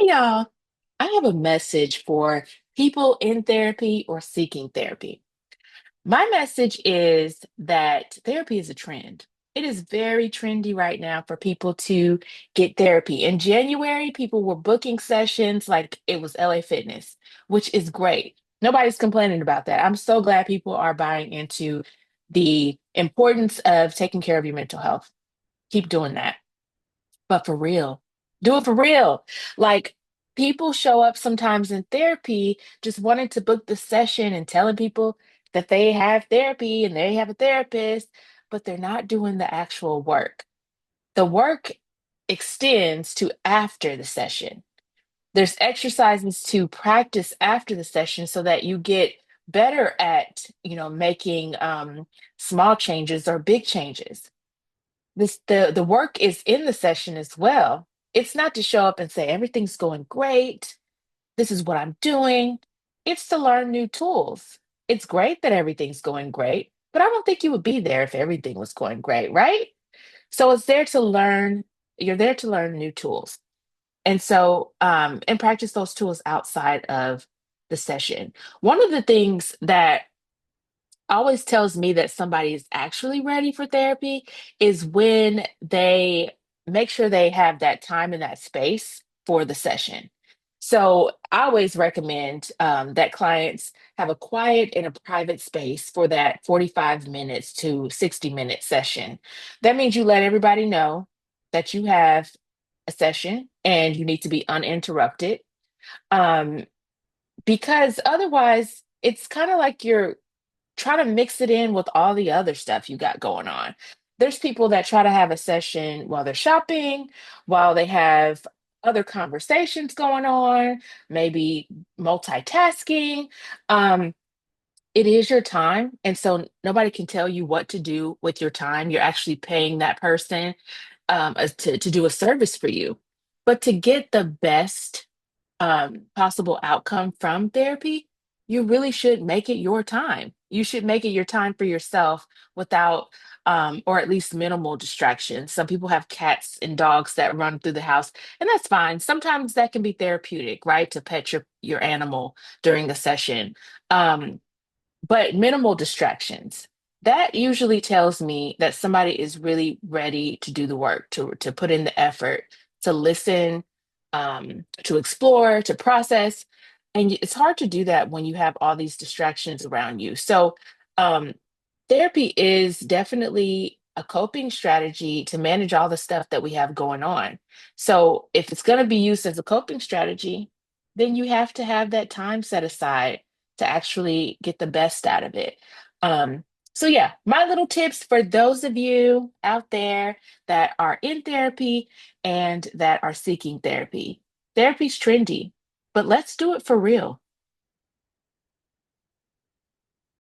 Hey y'all, I have a message for people in therapy or seeking therapy. My message is that therapy is a trend. It is very trendy right now for people to get therapy. In January, people were booking sessions like it was LA Fitness, which is great. Nobody's complaining about that. I'm so glad people are buying into the importance of taking care of your mental health. Keep doing that. But for real, do it for real. Like people show up sometimes in therapy just wanting to book the session and telling people that they have therapy and they have a therapist, but they're not doing the actual work. The work extends to after the session. There's exercises to practice after the session so that you get better at, making small changes or big changes. The work is in the session as well. It's not to show up and say everything's going great. This is what I'm doing. It's to learn new tools. It's great that everything's going great, but I don't think you would be there if everything was going great, right? So it's there to learn. You're there to learn new tools. And practice those tools outside of the session. One of the things that always tells me that somebody is actually ready for therapy is when they make sure they have that time and that space for the session. So I always recommend that clients have a quiet and a private space for that 45 minutes to 60-minute session. That means you let everybody know that you have a session and you need to be uninterrupted. Um, because otherwise, it's kind of like you're try to mix it in with all the other stuff you got going on. There's people that try to have a session while they're shopping, while they have other conversations going on, maybe multitasking. Um, it is your time. And so nobody can tell you what to do with your time. You're actually paying that person to do a service for you. But to get the best possible outcome from therapy, you really should make it your time. You should make it your time for yourself without, or at least minimal distractions. Some people have cats and dogs that run through the house, and that's fine. Sometimes that can be therapeutic, right? To pet your animal during the session. Um, but minimal distractions. That usually tells me that somebody is really ready to do the work, to put in the effort, to listen, to explore, to process. And it's hard to do that when you have all these distractions around you. So, um, therapy is definitely a coping strategy to manage all the stuff that we have going on. So, if it's going to be used as a coping strategy, then you have to have that time set aside to actually get the best out of it. So yeah, my little tips for those of you out there that are in therapy and that are seeking therapy. Therapy's trendy, but let's do it for real.